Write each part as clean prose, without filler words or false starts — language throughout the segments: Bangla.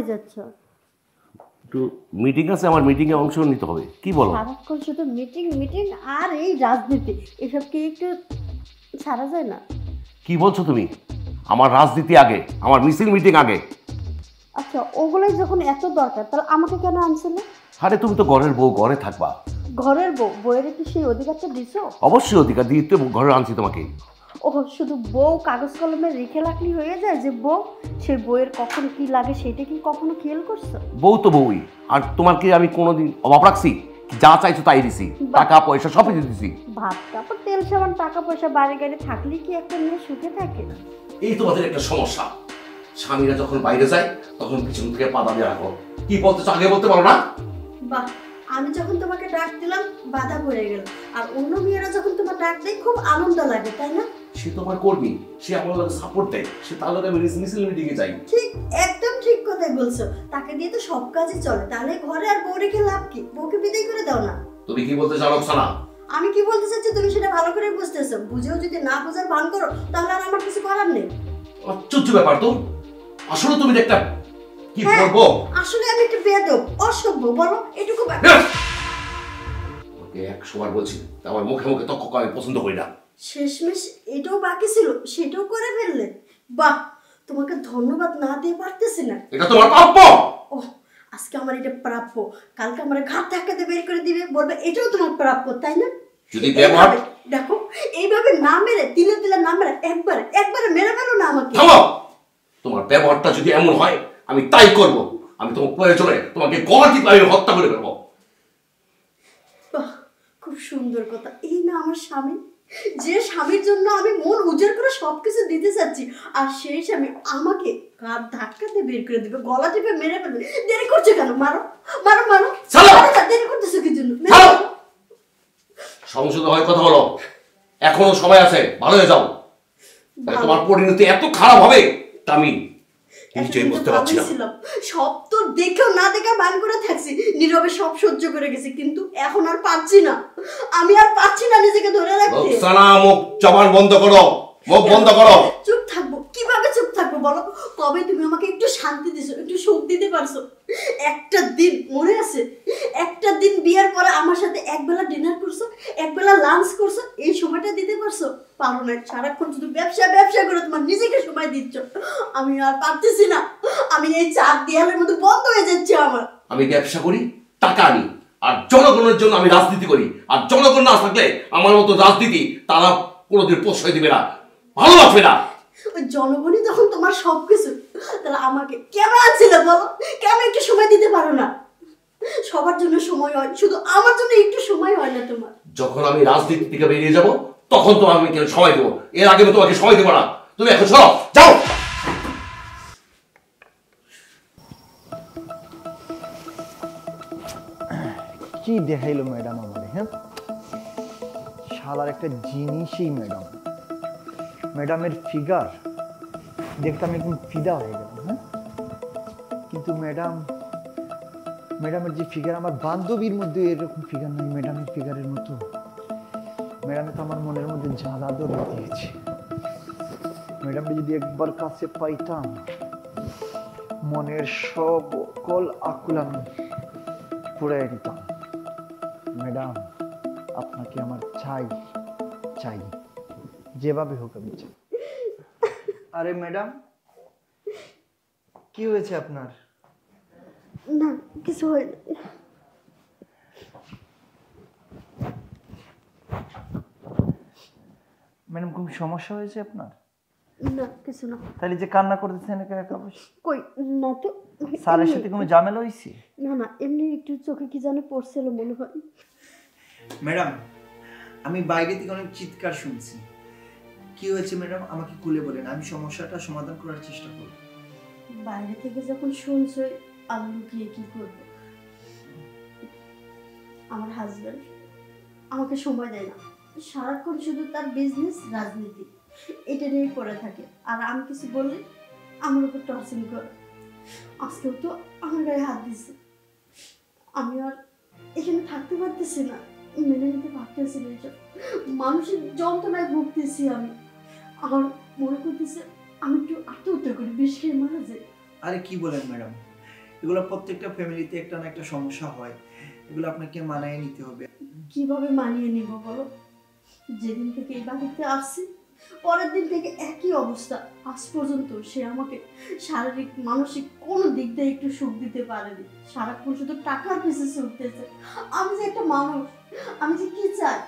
হয়ে যাচ্ছ? একটু মিটিং আছে, আমার মিটিংয়ে অংশ নিতে হবে। কি বলো? সারাক্ষণ শুধু মিটিং মিটিং আর এই রাজনীতি, এসব কি একটু ছাড়া যায় না? কি বলছো তুমি? আমার রাজনীতি আগে, আমার মিছিল মিটিং আগে। আচ্ছা, ওগুলোই যখন এত দরকার তাহলে আমাকে কেন আনছিলে? আরে তুমি তো ঘরের বউ, ঘরে থাকবা। ঘরের বউ, বউয়ের কি সেই অধিকারটা দিছো? অবশ্যই অধিকার দিয়ে তো ঘরে আনছি তোমাকে। ও শুধু বউ কাগজ কলমে রেখে রাখলেই হয়ে যায় যে বউ? সেই বউয়ের কখন কি লাগে সেটা কি কখনো খেয়াল করছো? বউ তো বউই। আর তোমার কি আমি কোনোদিন অভাব রাখছি? যা চাইছো তাই দিছি, টাকা পয়সা সবই দিছি। ভাত কাপড় তেল সাবান টাকা পয়সা বাড়ি গাড়ি থাকলে কি একটা মেয়ে সুখে থাকে? এই তোমাদের একটা সমস্যা, স্বামীরা যখন বাইরে যায় তখন পিছন থেকে পাদা দিয়ে রাখো। কি বলতেছো আগে বলতে পারো না? বাহ, আমি যখন তোমাকে ডাক দিলাম বাধা পড়ে গেল, আর অন্য মেয়েরা যখন তোমার ডাক দেয় খুব আনন্দ লাগে, তাই না? সে তোমার কর্মী, সে আমার লোক সাপোর্ট দেয়, সে তার লোক আমি মিছিল মিটিংয়ে যাই। ঠিক, একদম ঠিক কথাই বলছো। তাকে দিয়ে তো সব কাজই চলে, তাহলে ঘরে আর বউ রেখে লাভ কি? বউকে বিদায় করে দাও না। তুমি কি বলতে চাও রক্সানা? আমি কি বলতে চাচ্ছি তুমি সেটা ভালো করে বুঝতেছো। বুঝেও যদি না বোঝার ভান করো তাহলে আর আমার কিছু করার নেই। আশ্চর্য ব্যাপার তো। আসলে তুমি একটা কি বলবো, আসলে আমি একটা বেয়াদব, অসভ্য, বলো এটুকু ওকে 100 বার বলছি, আমার মুখে মুখে তর্ক করা আমি পছন্দ করি না। শেষমেশ এটাও বাকি ছিল, সেটাও করে ফেললে। বাহ, তোমাকে ধন্যবাদ না দিয়ে পারতেছি না। এটা তোমার প্রাপ্য। ও, আজকে আমার এটা প্রাপ্য, কালকে আমার ঘাট ধাক্কাতে বের করে দিবে, বলবে এটাও তোমার প্রাপ্য, তাই না? যদি ব্যবহার দেখো, এইভাবে না মেরে তিলে তিলে না মেরে একবারে মেরে ফেলো না আমাকে। থামো। তোমার ব্যবহারটা যদি এমন হয় আমি তাই করব। আমি তোমার প্রয়োজনে তোমাকে গলা টিপে আমি হত্যা করে ফেলবো। বাহ, খুব সুন্দর কথা। এই না আমার স্বামী, যে স্বামীর জন্য আমি মন উজাড় করে সবকিছু দিতে চাচ্ছি, আর সেই স্বামী আমাকে ঘাট ধাক্কাতে বের করে দিবে, গলা টিপে মেরে ফেলবে। দেরি করছো কেন? মারো মারো মারো। দেরি করতেছো কি জন্য? সংসদ হয় কথা বলো, এখনো সময় আছে, ভালো হয়ে যাও। তোমার পরিণতি এত খারাপ হবে তা আমি নিশ্চয়ই বুঝতে পারছি না। সব তো দেখেও না দেখা মান করে থাকছি, নীরবে সব সহ্য করে গেছি, কিন্তু এখন আর পারছি না। আমি আর পারছি না নিজেকে ধরে রাখতে। রোকসানা, মুখ জবান বন্ধ করো, মুখ বন্ধ করো। চুপ থাকবো? কিভাবে চুপ থাকবো বলো? কবে তুমি আমাকে একটু শান্তি দিছো, একটু সুখ দিতে পারছো? একটা দিন মনে আছে, একটা দিন বিয়ের পরে আমার সাথে একবেলা ডিনার করছো, একবেলা লাঞ্চ করছো, এই সময়টা দিতে পারছো? পারো না। সারাক্ষণ শুধু ব্যবসা ব্যবসা করে তোমার নিজেকে সময় দিচ্ছ। আমি আর পারতেছি না, আমি এই চার দেয়ালের মধ্যে বন্ধ হয়ে যাচ্ছে আমার। আমি ব্যবসা করি, টাকা আনি, আর জনগণের জন্য আমি রাজনীতি করি। আর জনগণ না থাকলে আমার মতো রাজনীতি তারা কোনোদিন প্রশ্রয় দিবে না, ভালোবাসবে না। ওই জনগণই তখন তোমার সবকিছু, তাহলে আমাকে কেন আনছিলে বলো? কেন একটু সময় দিতে পারো না? সবার জন্য সময় হয়, শুধু আমার জন্য একটু সময় হয় না তোমার? যখন আমি রাজনীতি থেকে বেরিয়ে যাব তখন তো আমি সময় দেবো, এর আগে আমি তোমাকে সময় দেবো না। তুমি এখন সরো, যাও। কি দেখাইলো ম্যাডাম আমারে? হ্যাঁ, শালার একটা জিনিসই ম্যাডাম। ম্যাডামের ফিগার দেখতে আমি একদম ফিদা হয়ে গেলাম। হ্যাঁ, কিন্তু ম্যাডামের যে ফিগার, আমার বান্ধবীর মধ্যে এরকম ফিগার নাই ম্যাডামের ফিগারের মতো। ম্যাডামে তো আমার মনের মধ্যে জ্বালা ধরে দিয়েছে। ম্যাডামকে যদি একবার কাছে পাইতাম, মনের সকল আকুল আমি পুরাই দিতাম। ম্যাডাম, আপনাকে আমার চাই, যেভাবে হোক আমি চাই। আরে ম্যাডাম, কি হয়েছে আপনার? না, কিছু হয়নি। ম্যাডাম, কোন সমস্যা হয়েছে আপনার? না, কিছু না। তাহলে যে কান্না করতেছেন একা বসে? কই না তো। স্যারের সাথে কোনো ঝামেলা হয়েছে? না, এমনি একটু চোখে কি জানে পড়ছিল মনে হয়। ম্যাডাম, আমি বাইরে থেকে অনেক চিৎকার শুনছি। কি হয়েছে ম্যাডাম, আমাকে খুলে বলেন, আমি সমস্যাটা সমাধান করার চেষ্টা করব। বাইরে থেকে যখন শুনছো আর লুকিয়ে কি করব? আমার হাজব্যান্ড আমাকে সময় দেয় না, সারাক্ষণ শুধু তার বিজনেস রাজনীতি এটা নিয়েই পড়ে থাকে। আর আমি কিছু বললে আমার উপর টর্চিং করে। আজকেও তো আমার গায়ে হাত দিচ্ছে। আমি আর এখানে থাকতে পারতেছি না, মেনে নিতে পারতেছি না। এসব মানুষের যন্ত্রণায় ভুগতেছি আমি। আমার মনে করতেছে আমি একটু আত্মহত্যা করি, বিষ খেয়ে মারা যাই। আরে কি বলেন ম্যাডাম, এগুলো প্রত্যেকটা ফ্যামিলিতে একটা না একটা সমস্যা হয়, এগুলো আপনাকে মানায় নিতে হবে। কিভাবে মানিয়ে নিব বলো? যেদিন থেকে এই বাড়িতে আসছি পরের দিন থেকে একই অবস্থা। আজ পর্যন্ত সে আমাকে শারীরিক মানসিক কোনো দিক দিয়ে একটু সুখ দিতে পারেনি। সারাক্ষণ শুধু টাকার পিছনে ছুটতেছে। আমি যে একটা মানুষ, আমি যে কি চাই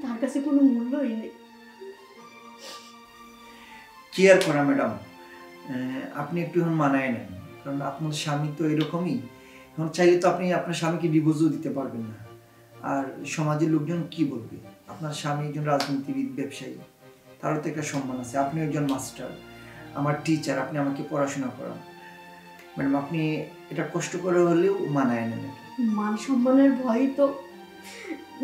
তার কাছে কোনো মূল্যই নেই। কি আর করা ম্যাডাম, আপনি একটু এখন মানায় নেন, কারণ আপনার স্বামী তো এরকমই। এখন চাইলে তো আপনি আপনার স্বামীকে ডিভোর্সও দিতে পারবেন না। আর সমাজের লোকজন কি বলবে? আপনার স্বামী একজন রাজনীতিবিদ, ব্যবসায়ী, তারও তো একটা সম্মান আছে। আপনি একজন মাস্টার, আমার টিচার, আপনি আমাকে পড়াশোনা করান। ম্যাডাম আপনি এটা কষ্ট করে হলেও মানায় নেন। মান সম্মানের ভয়ই তো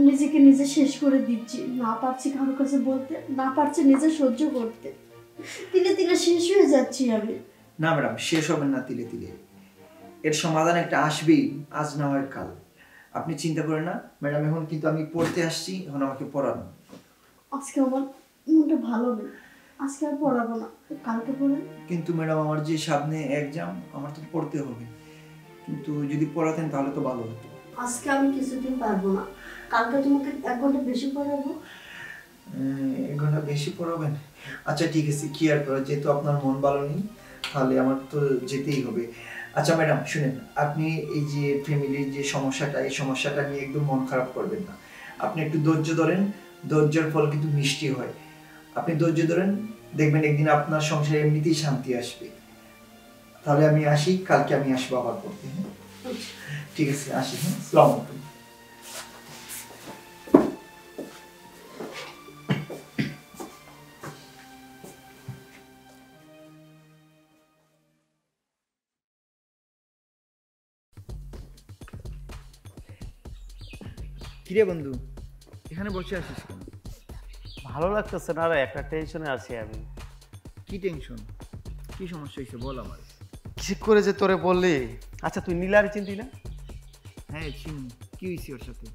নিজেকে নিজে শেষ করে দিচ্ছি। না পারছি কারোর কাছে বলতে, না পারছি নিজে সহ্য করতে। তিলে তিলে শেষ হয়ে যাচ্ছি আমি। না ম্যাডাম, শেষ হবেন না তিলে তিলে, এর সমাধান একটা আসবেই, আজ না হয় কাল। আপনি চিন্তা করেন না ম্যাডাম। এখন কিন্তু আমি পড়তে আসছি, এখন আমাকে পড়ান। আজকে আমার মনটা ভালো নেই, আজকে আর পড়াবো না, কালকে পড়ে। কিন্তু ম্যাডাম আমার যে সামনে এক্সাম, আমার তো পড়তে হবে। কিন্তু যদি পড়াতেন তাহলে তো ভালো হতো। আজকে আমি কিছুদিন পারবো না, কালকে তোমাকে 1 ঘন্টা বেশি পড়াবো। 1 ঘন্টা বেশি পড়াবেন? আচ্ছা ঠিক আছে, কি আর করা, যেহেতু আপনার মন ভালো নেই তাহলে আমার তো যেতেই হবে। আচ্ছা ম্যাডাম শুনেন, আপনি এই যে ফ্যামিলির যে সমস্যাটা, এই সমস্যাটা নিয়ে একদম মন খারাপ করবেন না। আপনি একটু ধৈর্য ধরেন, ধৈর্যের ফল কিন্তু মিষ্টি হয়। আপনি ধৈর্য ধরেন, দেখবেন একদিন আপনার সংসারে এমনিতেই শান্তি আসবে। তাহলে আমি আসি, কালকে আমি আসবো আবার পড়তে। হ্যাঁ ঠিক আছে, আসি। হ্যাঁ, আসসালামু আলাইকুম। কিরে বন্ধু, এখানে বসে আছিস কেন? ভালো লাগতেছে না রে, একটা টেনশনে আছি আমি। কি টেনশন, কি সমস্যা হয়েছে বল আমার। ঠিক করে যে তোরে বললি। আচ্ছা তুই নীলারে চিনতি না? হ্যাঁ চিনি। কি হয়েছে ওর সাথে?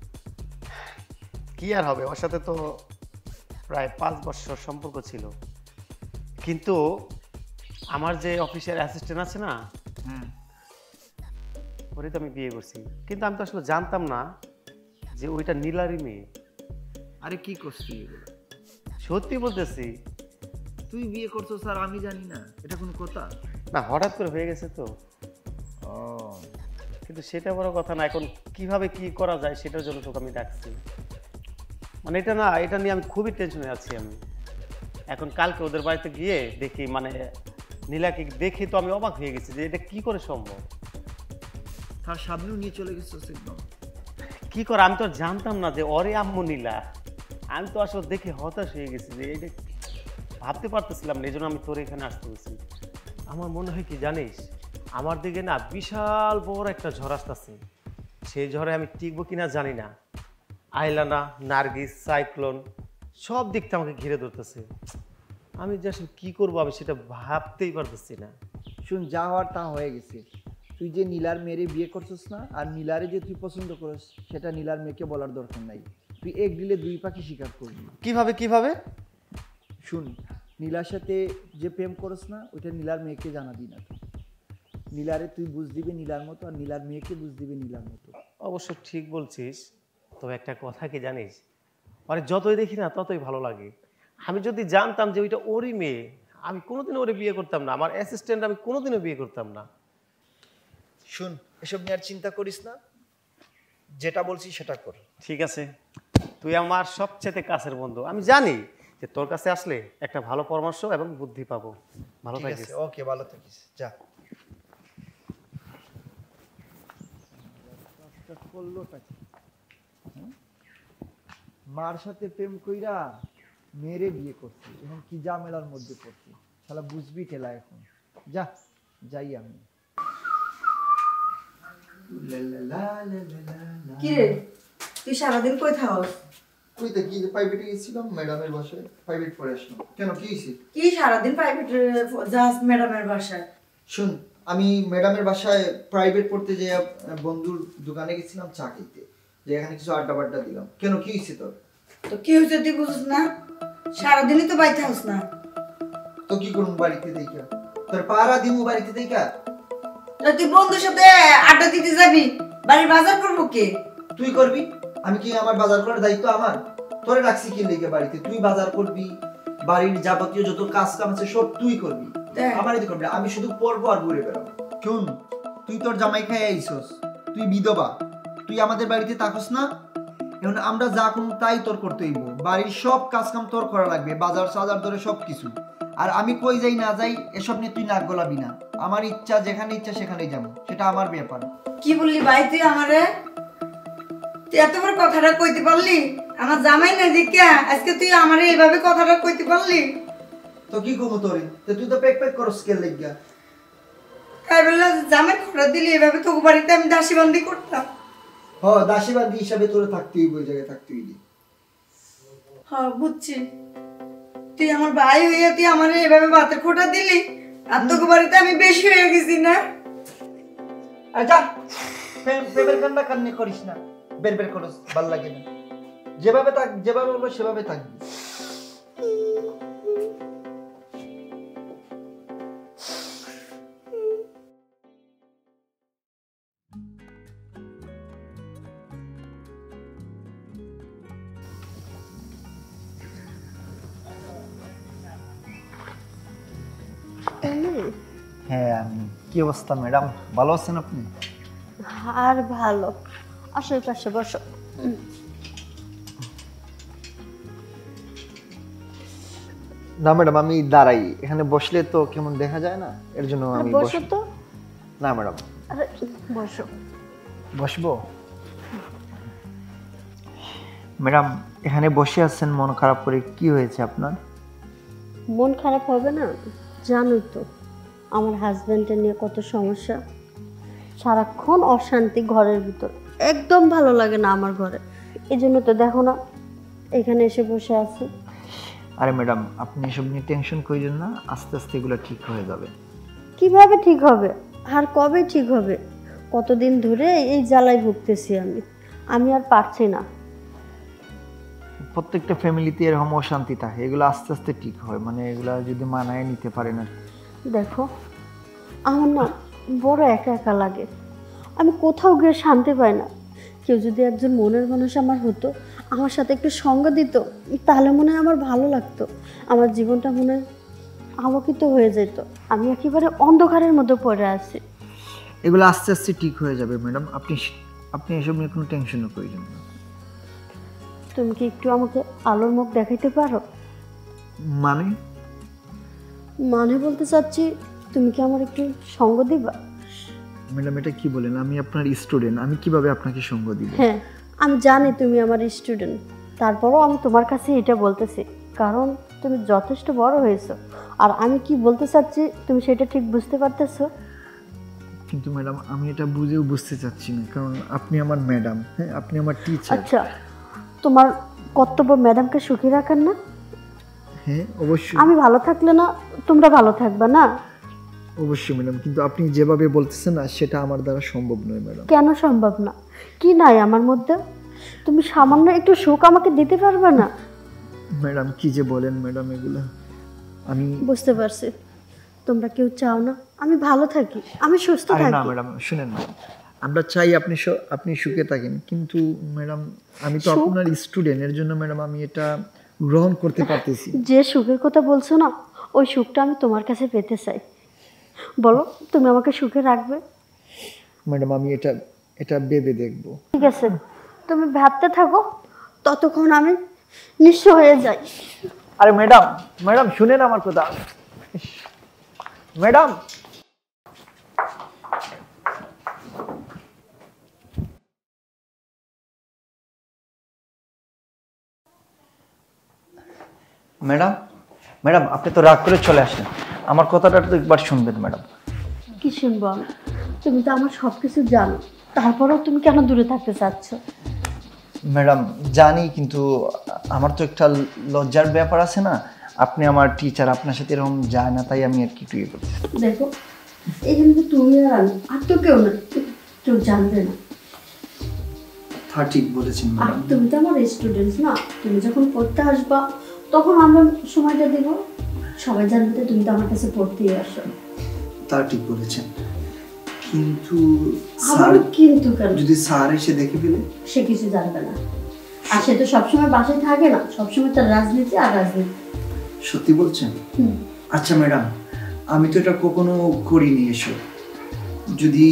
কি আর হবে, ওর সাথে তো প্রায় 5 বছর সম্পর্ক ছিল। কিন্তু আমার যে অফিসের অ্যাসিস্ট্যান্ট আছে না, হ্যাঁ ওরে তো আমি বিয়ে করছি। কিন্তু আমি তো আসলে জানতাম না যে ওইটা নীলারই মেয়ে। আরে কি করছিস এগুলো? সত্যি বলতেছি। তুই বিয়ে করছো স্যার, আমি জানি না, এটা কোনো কথা? না হঠাৎ করে হয়ে গেছে তো। ও কিন্তু সেটা বড় কথা না, এখন কিভাবে কি করা যায় সেটার জন্য তোকে আমি ডাকছি। মানে এটা না, এটা নিয়ে আমি খুবই টেনশনে আছি আমি। এখন কালকে ওদের বাড়িতে গিয়ে দেখি, মানে নীলাকে দেখে তো আমি অবাক হয়ে গেছি যে এটা কি করে সম্ভব। তার সামনেও নিয়ে চলে গেছো একদম। কি করে, আমি তো জানতাম না যে ওরে আম্মু নীলা। আমি তো আসলে দেখে হতাশ হয়ে গেছি যে এটা ভাবতে পারতেছিলাম না, এই জন্য আমি তোর এখানে আসতে বলছি। আমার মনে হয় কি জানিস, আমার দিকে না বিশাল বড় একটা ঝড় আসতেছে। সেই ঝড়ে আমি টিকবো কিনা জানি না। আইলানা, নার্গিস, সাইক্লোন সব দিকটা আমাকে ঘিরে ধরতেছে। আমি যে আসলে কী করবো আমি সেটা ভাবতেই পারতেছি না। শুন, যা হওয়ার তা হয়ে গেছে। তুই যে নীলার মেয়েরে বিয়ে করছিস না, আর নীলারে যে তুই পছন্দ করিস, সেটা নীলার মেয়েকে বলার দরকার নাই। তুই এক দিলে 2 পাখি শিকার করবি। কিভাবে কিভাবে? শুন, নীলার সাথে যে প্রেম করিস না, ওইটা নীলার মেয়েকে জানাবি না। তুই নীলারে তুই বুঝ দিবি নীলার মতো, আর নীলার মেয়েকে বুঝ দিবি নীলার মতো। অবশ্য ঠিক বলছিস, তবে একটা কথা কি জানিস, আরে যতই দেখি না ততই ভালো লাগে। আমি যদি জানতাম যে ওইটা ওরই মেয়ে, আমি কোনোদিনও ওরে বিয়ে করতাম না। আমার অ্যাসিস্ট্যান্ট আমি কোনোদিনও বিয়ে করতাম না। শুন, এসব নিয়ে আর চিন্তা করিস না, যেটা বলছি সেটা কর। ঠিক আছে, তুই আমার সবচেয়ে কাছের বন্ধু। আমি জানি যে তোর কাছে আসলে একটা ভালো পরামর্শ এবং বুদ্ধি পাবো। ভালো ঠিক থাকিস। আছে, ওকে, ভালো থাকিস, যা। মার সাথে প্রেম কইরা মেরে বিয়ে করছি, এখন কি ঝামেলার মধ্যে পড়ছি, শালা বুঝবি ঠেলা। এখন যা, যাই আমি। কি রে, তুই সারাদিন কই থাকস? কইতে কি, প্রাইভেটে গেছিলাম ম্যাডামের বাসায়, প্রাইভেট পড়ে আসলাম। কেন, কি হয়েছে? কি সারাদিন প্রাইভেটে যাস ম্যাডামের বাসায়? শুন, আমি ম্যাডামের বাসায় প্রাইভেট পড়তে যেয়ে বন্ধুর দোকানে গেছিলাম চা খেতে, যে এখানে কিছু আড্ডা বাড্ডা দিলাম। কেন, কি হয়েছে তোর? তো কি হয়েছে তুই বুঝিস না? সারাদিনই তো বাইতে থাকস না। তো কি করুন বাড়িতে দেখা? তোর পাড়া দিমু বাড়িতে দেখা? তুই বন্ধুর সাথে আড্ডা দিতে যাবি, বাড়ির বাজার করবো কে? তুই করবি, আমি কি আমার বাজার করার দায়িত্ব আমার? তোরে রাখছি কি লেগে বাড়িতে, তুই বাজার করবি, বাড়ির যাবতীয় যত কাজ কাম আছে সব তুই করবি, আমার এদিকে করবি, আমি শুধু পড়বো আর ঘুরে বেড়াবো। শুন, তুই তোর জামাই খাই আইসস, তুই বিধবা, তুই আমাদের বাড়িতে থাকস না। এখন আমরা যা কোন তাই তোর করতে হইব, বাড়ির সব কাজ কাম তোর করা লাগবে, বাজার সাজার ধরে সব কিছু। আর আমি কই যাই না যাই এসব নিয়ে তুই নাক গলাবি না, আমার ইচ্ছা যেখানে ইচ্ছা সেখানেই যাবো, সেটা আমার ব্যাপার। কি বললি ভাই তুই আমারে? তুই এত বড় কথাটা কইতে পারলি? আমার জামাই না দেখিয়া আজকে তুই আমারে এইভাবে কথাটা কইতে পারলি? তো কি কমু তোরে, তো তুই তো পেক পেক করস কে লাগিয়া? তাই বললে জামাই খোঁড়া দিলি এভাবে তোকে বাড়িতে আমি দাসীবন্দি করতাম? হ, দাসীবাদী হিসাবে তোরে থাকতে হইব, ওই জায়গায় থাকতে হইলি। হ্যাঁ বুঝছি, তুই আমার ভাই হইয়া তুই আমারে এভাবে ভাতের খোঁটা দিলি, আর তোকে বাড়িতে আমি বেশি হয়ে গেছি না? আর যা, প্রেমের কান্না কান্নি করিস না, বের বের করস, ভাল লাগে না। যেভাবে থাক, যেভাবে বলবো সেভাবে থাকবি। হ্যাঁ, আমি। কি অবস্থা ম্যাডাম, ভালো আছেন আপনি? আর ভালো, আসো এই পাশে বসো। না ম্যাডাম, আমি দাঁড়াই, এখানে বসলে তো কেমন দেখা যায় না, এর জন্য আমি বসো তো। না ম্যাডাম, আরে বসো। বসবো? ম্যাডাম, এখানে বসে আছেন মন খারাপ করে, কি হয়েছে আপনার? মন খারাপ হবে না? জানোই তো আমার হাজবেন্ডের নিয়ে কত সমস্যা, সারাক্ষণ অশান্তি ঘরের ভিতর, একদম ভালো লাগে না আমার ঘরে। এই জন্য তো দেখো না এখানে এসে বসে আছি। আরে ম্যাডাম, আপনি এসব নিয়ে টেনশন করিলেন না, আস্তে আস্তে এগুলো ঠিক হয়ে যাবে। কিভাবে ঠিক হবে আর কবে ঠিক হবে? কতদিন ধরে এই জ্বালায় ভুগতেছি আমি আর পারছি না। প্রত্যেকটা ফ্যামিলিতে এরকম অশান্তি থাকে, এগুলো আস্তে আস্তে ঠিক হয়, মানে এগুলা যদি মানায় নিতে পারে না। দেখো আমার না বড় একা একা লাগে, আমি কোথাও গিয়ে শান্তি পাই না। কেউ যদি একজন মনের মানুষ আমার হতো, আমার সাথে একটু সঙ্গ দিত, তাহলে মনে হয় আমার ভালো লাগতো, আমার জীবনটা মনে হয় আলোকিত হয়ে যেত। আমি একেবারে অন্ধকারের মধ্যে পড়ে আছি। এগুলো আস্তে আস্তে ঠিক হয়ে যাবে ম্যাডাম, আপনি এসব নিয়ে কোনো টেনশনও করিলেন না। তুমি কি একটু আমাকে আলোর মুখ দেখাইতে পারো? মানে মানে বলতে চাচ্ছি, তুমি কি আমার একটু সঙ্গ দিবা? ম্যাডাম, এটা কি বলেন, আমি আপনার স্টুডেন্ট, আমি কিভাবে আপনাকে সঙ্গ দিব? হ্যাঁ আমি জানি তুমি আমার স্টুডেন্ট, তারপরও আমি তোমার কাছে এটা বলতেছি কারণ তুমি যথেষ্ট বড় হয়েছো, আর আমি কি বলতে চাচ্ছি তুমি সেটা ঠিক বুঝতে পারতেছো। কিন্তু ম্যাডাম, আমি এটা বুঝেও বুঝতে চাচ্ছি না, কারণ আপনি আমার ম্যাডাম, হ্যাঁ আপনি আমার টিচার। আচ্ছা, তোমার কর্তব্য ম্যাডামকে সুখী রাখার না? হ্যাঁ অবশ্যই। আমি ভালো থাকলে না তোমরা ভালো থাকবে না? অবশ্যই ম্যাডাম, কিন্তু আপনি যেভাবে বলতেছেন না, সেটা আমার দ্বারা সম্ভব নয় ম্যাডাম। কেন সম্ভব না? কি নাই আমার মধ্যে? তুমি সামান্য একটু সুখ আমাকে দিতে পারবে না? ম্যাডাম কি যে বলেন ম্যাডাম, এগুলো আমি বুঝতে পারছি তোমরা কেউ চাও না আমি ভালো থাকি, আমি সুস্থ আরে থাকি। না ম্যাডাম, শুনেন না, আমরা চাই আপনি সুখে থাকেন, কিন্তু ম্যাডাম আমি তো আপনার স্টুডেন্ট, এর জন্য ম্যাডাম আমি এটা গ্রহণ করতে পারতেছি। যে সুখের কথা বলছো না, ওই সুখটা আমি তোমার কাছে পেতে চাই। বলো তুমি আমাকে সুখে রাখবে? ম্যাডাম আমি এটা ভেবে দেখব। ঠিক আছে, তুমি ভাবতে থাকো, ততক্ষণ আমি নিঃস্ব হয়ে যাই। আরে ম্যাডাম শুনেন আমার কথা। ম্যাডাম ম্যাডাম আপনি তো রাগ করে চলে আসলেন, আমার কথাটা তো একবার শুনবেন ম্যাডাম। কি শুনবো আমি? তুমি তো আমার সব কিছু জানো, তারপরেও তুমি কেন দূরে থাকতে চাচ্ছ? ম্যাডাম জানি, কিন্তু আমার তো একটা লজ্জার ব্যাপার আছে না, আপনি আমার টিচার, আপনার সাথে এরকম যায় না, তাই আমি আর কি একটু ইয়ে করছি। দেখো এখানে তো তুমি আর আমি, আর তো কেউ না, কেউ জানবে না। হ্যাঁ ঠিক বলেছেন আর ম্যাডাম। তুমি তো আমার স্টুডেন্ট না, তুমি যখন পড়তে আসবা তখন আমরা সময়টা দেব, সবাই জানবে তুমি তো আমার কাছে পড়তেই আসো। তা ঠিক বলেছেন, কিন্তু আমার কিন্তু কেন? যদি স্যার এসে দেখে ফেলে? সে কিছু জানবে না, আর সে তো সবসময় বাসায় থাকে না, সবসময় তার রাজনীতি আর রাজনীতি। সত্যি বলছেন? আচ্ছা ম্যাডাম, আমি তো এটা কখনো করিনি এসব। যদি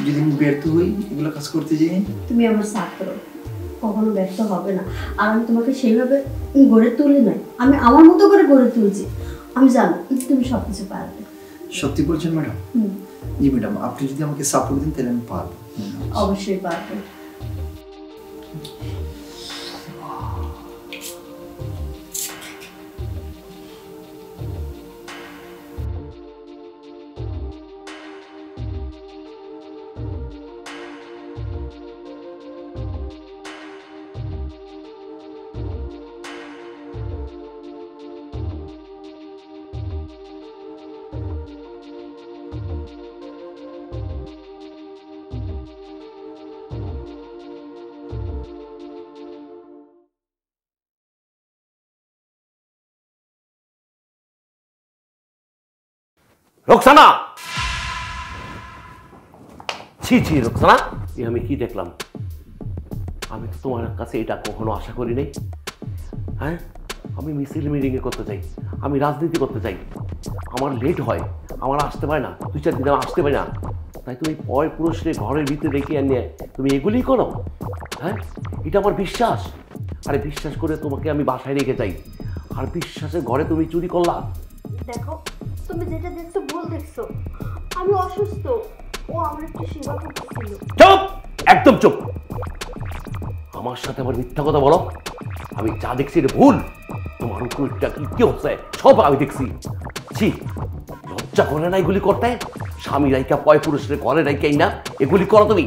যদি আমি ব্যর্থ হই এগুলো কাজ করতে যাই? তুমি আমার ছাত্র, কখনো ব্যর্থ হবে না। আর আমি তোমাকে সেইভাবে গড়ে তুলি নাই, আমি আমার মতো করে গড়ে তুলছি। আমি জানো তুমি সবকিছু পারবে। সত্যি বলছেন ম্যাডাম? জি ম্যাডাম, আপনি যদি আমাকে সাপোর্ট দিন তাহলে আমি পারবো। অবশ্যই পারবে। রোকসানা, ছি ছি রোকসানা, এ আমি কি দেখলাম? আমি তো তোমার কাছে এটা কখনো আশা করি নাই। হ্যাঁ, আমি মিছিল মিটিংয়ে করতে চাই, আমি রাজনীতি করতে চাই, আমার লেট হয়, আমার আসতে পারে না, 2-4 দিন আমি আসতে পারি না, তাই তুমি পয় পুরুষকে ঘরের ভিতরে রেখে নিয়ে তুমি এগুলিই করো? হ্যাঁ, এটা আমার বিশ্বাস। আরে বিশ্বাস করে তোমাকে আমি বাসায় রেখে যাই, আর বিশ্বাসের ঘরে তুমি চুরি করলা। দেখো, তুমি যেটা দেখছো ভুল দেখছো। আমি অসুস্থ, ও আমার একটু সেবা করতেছিল। চুপ, একদম চুপ। আমার সাথে আবার মিথ্যা কথা বলো? আমি যা দেখছি এটা ভুল। তোমার উপরটা কি হচ্ছে সব আমি দেখছি। ছি, লজ্জা করে না এগুলি করতে? স্বামী রাইকা পয় পুরুষের ঘরে রাইকাই না এগুলি করো তুমি?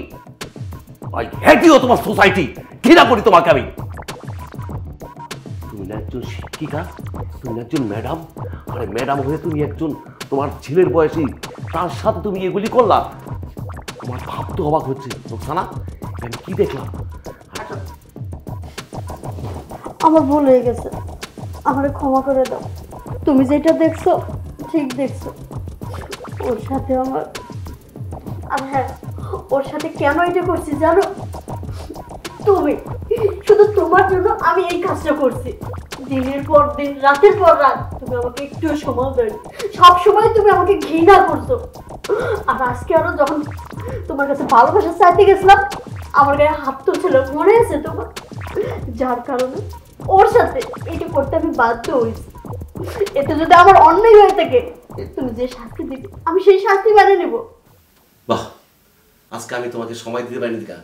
আই হেট ইউ, তোমার সোসাইটি, ঘৃণা করি তোমাকে আমি। তুমি না একজন শিক্ষিকা, তুমি না একজন ম্যাডাম, আরে ম্যাডাম হয়ে তুমি একজন তোমার ছেলের বয়সী, তার সাথে তুমি এগুলি করলা? তোমার ভাবতে অবাক হচ্ছে রোকসানা, আমি কি দেখলাম? আমার ভুল হয়ে গেছে, আমারে ক্ষমা করে দাও। তুমি যেটা দেখছো ঠিক দেখছো। ওর সাথে আমার, আর হ্যাঁ, ওর সাথে কেন এটা করছি জানো? তুমি, শুধু তোমার জন্য আমি এই কাজটা করছি। দিনের পর দিন, রাতের পর রাত তুমি আমাকে একটু সময় দেয়, সব সময় তুমি আমাকে ঘৃণা করছো। আর আজকে আরো যখন তোমার কাছে ভালোবাসা চাইতে গেছিলাম, আমার গায়ে হাত তুলছিল, মনে আছে তোমার? যার কারণে ওর সাথে এটা করতে আমি বাধ্য হয়েছি। এতে যদি আমার অন্যায় হয়ে থাকে, তুমি যে শাস্তি দিবে আমি সেই শাস্তি মেনে নেব। বাহ, আজকে আমি তোমাকে সময় দিতে পারিনি দিকা।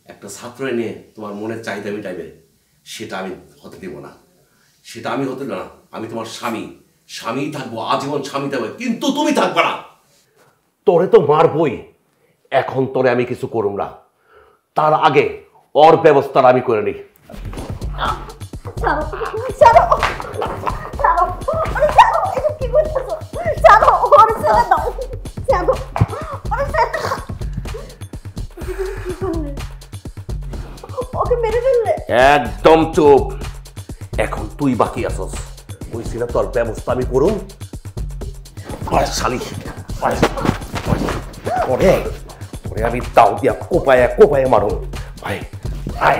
একটা ছাত্র নিয়ে তোমার মনের চাহিদা মিটাইবে, সেটা আমি হতে দেব না, সেটা আমি হতে দেব না। আমি তোমার স্বামী, স্বামী থাকবো, আজীবন স্বামী থাকবে, কিন্তু তুমি থাকবে না। তোরে তো মারবই, এখন তোরে আমি কিছু করুম না, তার আগে ওর ব্যবস্থাটা আমি করে নিই। ছাড়ো, ছাড়ো, ছাড়ো, আরে ছাড়ো, এটা কি করতেছো? ছাড়ো, ওরে ছেড়ে দাও, ছাড়ো, ওরে ছেড়ে দাও। কি করলে? ওকে মেরে ফেললে? একদম চুপ, এখন তুই বাকি আছস। বলছি না তোর ব্যবস্থা আমি করুম। শালি ওরে ওরে আমি তাও দিয়া কোপায়া কোপায়া মারুম। ভাই ভাই